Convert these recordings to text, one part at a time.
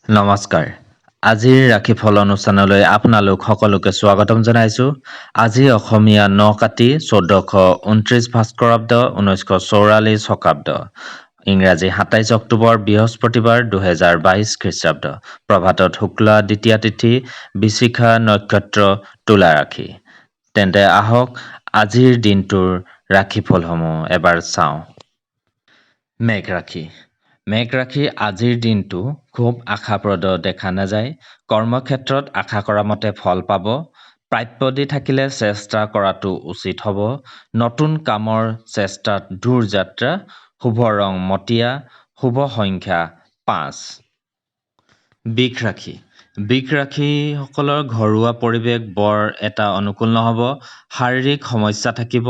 নমস্কাৰ। আজিৰ ৰাশিফল অনুষ্ঠানলৈ আপোনালোক সকলোকে স্বাগতম জনাইছোঁ। আজি অসমীয়া ৯ কাতি ১৪২৯ ভাস্কৰাব্দ ১৯৪৪ শকাব্দ। ইংৰাজী ২৭ অক্টোবৰ বৃহস্পতিবাৰ ২০২২ খ্ৰীষ্টাব্দ। প্ৰভাতত শুক্লা দ্বিতীয়া তিথি বিশিখা নক্ষত্ৰ তুলা ৰাশি। তেন্তে আহক আজিৰ দিনটোৰ ৰাশিফলসমূহ এবাৰ চাওঁ। মেঘ ৰাশি। মেঘ ৰাশিৰ আজিৰ দিনটো খুব আশাপ্ৰদ দেখা নাযায়। কৰ্মক্ষেত্ৰত আশা কৰা মতে ফল পাব। প্ৰাপ্য দি থাকিলে চেষ্টা কৰাটো উচিত হ'ব। নতুন কামৰ চেষ্টাত দূৰ যাত্ৰা। শুভ ৰং মটীয়া। শুভ সংখ্যা ৫। বৃষ ৰাশি। বৃষ ৰাশিসকলৰ ঘৰুৱা পৰিৱেশ বৰ এটা অনুকূল নহ'ব। শাৰীৰিক সমস্যা থাকিব।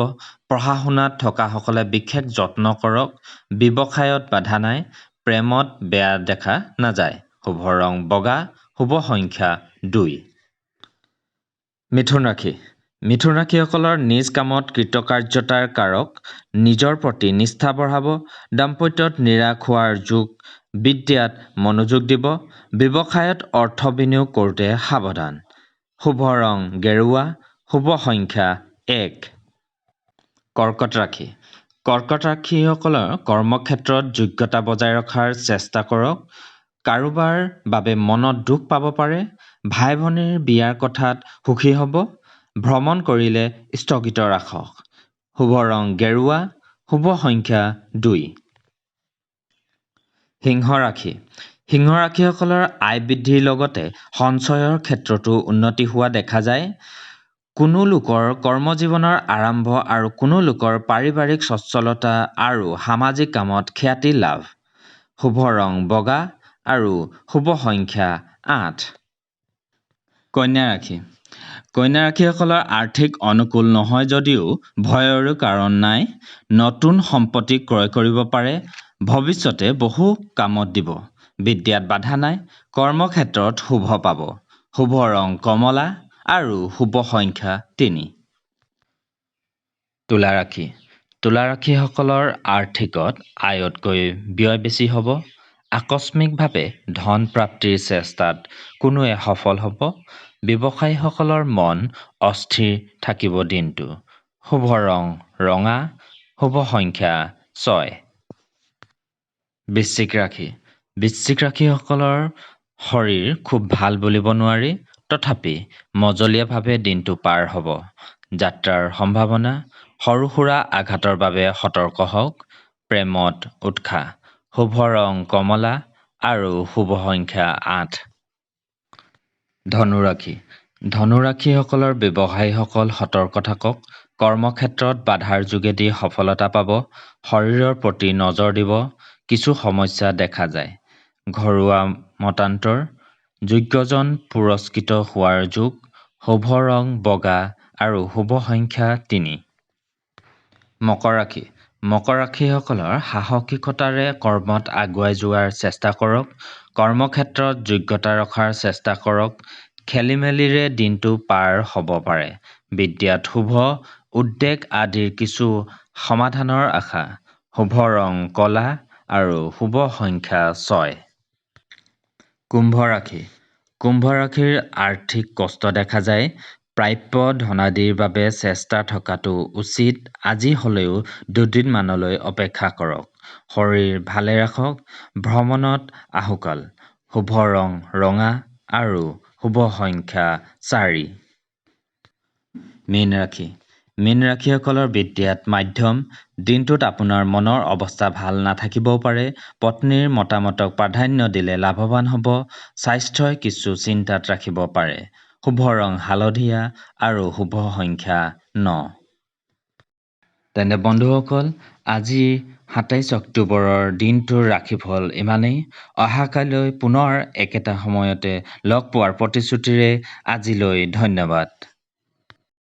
পঢ়া শুনাত থকাসকলে বিশেষ যত্ন কৰক। ব্যৱসায়ত বাধা নাই। প্ৰেমত বেয়া দেখা নাযায়। শুভ ৰং বগা। শুভ সংখ্যা ২। মিথুন ৰাশি। মিথুন ৰাশিসকলৰ নিজ কামত কৃতকাৰ্যতাৰ কাৰক। নিজৰ প্ৰতি নিষ্ঠা বঢ়াব। দাম্পত্যত নিৰাশ হোৱাৰ যোগ। বিদ্যাত মনোযোগ দিব। ব্যৱসায়ত অৰ্থ বিনিয়োগ কৰোঁতে সাৱধান। শুভ ৰং গেৰুৱা। শুভ সংখ্যা ১। কৰ্কট ৰাশি। কৰ্কট ৰাশিসকলৰ কৰ্মক্ষেত্ৰত যোগ্যতা বজাই ৰখাৰ চেষ্টা কৰক। কাৰোবাৰ বাবে মনত দুখ পাব পাৰে। ভাই ভনীৰ বিয়াৰ কথাত সুখী হ'ব। ভ্ৰমণ কৰিলে স্থগিত ৰাখক। শুভ ৰং গেৰুৱা। শুভ সংখ্যা ২। সিংহ ৰাশি। সিংহ ৰাশিসকলৰ আয় বৃদ্ধিৰ লগতে সঞ্চয়ৰ ক্ষেত্ৰতো উন্নতি হোৱা দেখা যায়। কোনো লোকৰ কৰ্মজীৱনৰ আৰম্ভ আৰু কোনো লোকৰ পাৰিবাৰিক সচ্ছলতা আৰু সামাজিক কামত খ্যাতি লাভ। শুভ ৰং বগা আৰু শুভ সংখ্যা ৮। কন্যা ৰাশি। কন্যা ৰাশিসকলৰ আৰ্থিক অনুকূল নহয় যদিও ভয়ৰো কাৰণ নাই। নতুন সম্পত্তি ক্ৰয় কৰিব পাৰে। ভৱিষ্যতে বহু কামত দিব। বিদ্যাত বাধা নাই। কৰ্মক্ষেত্ৰত শুভ পাব। শুভ ৰং কমলা আৰু শুভ সংখ্যা ৩। তুলা ৰাশি। তুলা ৰাশিসকলৰ আৰ্থিকত আয়তকৈ ব্যয় বেছি হ'ব। আকস্মিকভাৱে ধন প্ৰাপ্তিৰ চেষ্টাত কোনোৱে সফল হ'ব। ব্যৱসায়ীসকলৰ মন অস্থিৰ থাকিব দিনটো। শুভ ৰং ৰঙা। শুভ সংখ্যা ৬। বৃশ্চিক ৰাশি। বৃশ্চিক ৰাশিসকলৰ শৰীৰ খুব ভাল বুলিব নোৱাৰি। তথাপি মজলীয়াভাৱে দিনটো পাৰ হ'ব। যাত্ৰাৰ সম্ভাৱনা। সৰু সুৰা আঘাতৰ বাবে সতৰ্ক হওক। প্ৰেমত উৎসাহ। শুভ ৰং কমলা আৰু শুভ সংখ্যা ৮। ধনু ৰাশি। ধনু ৰাশিসকলৰ ব্যৱসায়ীসকল সতৰ্ক থাকক। কৰ্মক্ষেত্ৰত বাধাৰ যোগেদি সফলতা পাব। শৰীৰৰ প্ৰতি নজৰ দিব। কিছু সমস্যা দেখা যায়। ঘৰুৱা মতান্তৰ। যোগ্যজন পুৰস্কৃত হোৱাৰ যোগ। শুভ ৰং বগা আৰু শুভ সংখ্যা ৩। মকৰ ৰাশি। মকৰ ৰাশিসকলৰ সাহসিকতাৰে কৰ্মত আগুৱাই যোৱাৰ চেষ্টা কৰক। কৰ্মক্ষেত্ৰত যোগ্যতা ৰখাৰ চেষ্টা কৰক। খেলিমেলিৰে দিনটো পাৰ হ'ব পাৰে। বিদ্যাত শুভ। উদ্বেগ আদিৰ কিছু সমাধানৰ আশা। শুভ ৰং কলা আৰু শুভ সংখ্যা ৬। কুম্ভ ৰাশি। কুম্ভ ৰাশিৰ আৰ্থিক কষ্ট দেখা যায়। প্ৰাপ্য ধনাদিৰ বাবে চেষ্টা থকাটো উচিত। আজি হ'লেও দুদিনমানলৈ অপেক্ষা কৰক। শৰীৰ ভালে ৰাখক। ভ্ৰমণত আহুকাল। শুভ ৰং ৰঙা আৰু শুভ সংখ্যা ৪। মীন ৰাশি। মীন ৰাশিসকলৰ বিদ্যাত মাধ্যম। দিনটোত আপোনাৰ মনৰ অৱস্থা ভাল নাথাকিবও পাৰে। পত্নীৰ মতামতক প্ৰাধান্য দিলে লাভৱান হ'ব। স্বাস্থ্যই কিছু চিন্তাত ৰাখিব পাৰে। শুভ ৰং হালধীয়া আৰু শুভ সংখ্যা ৯। তেন্তে বন্ধুসকল, আজি ২৭ অক্টোবৰৰ দিনটোৰ ৰাশিফল ইমানেই। অহাকাইলৈ পুনৰ একেটা সময়তে লগ পোৱাৰ প্ৰতিশ্ৰুতিৰে আজিলৈ ধন্যবাদ।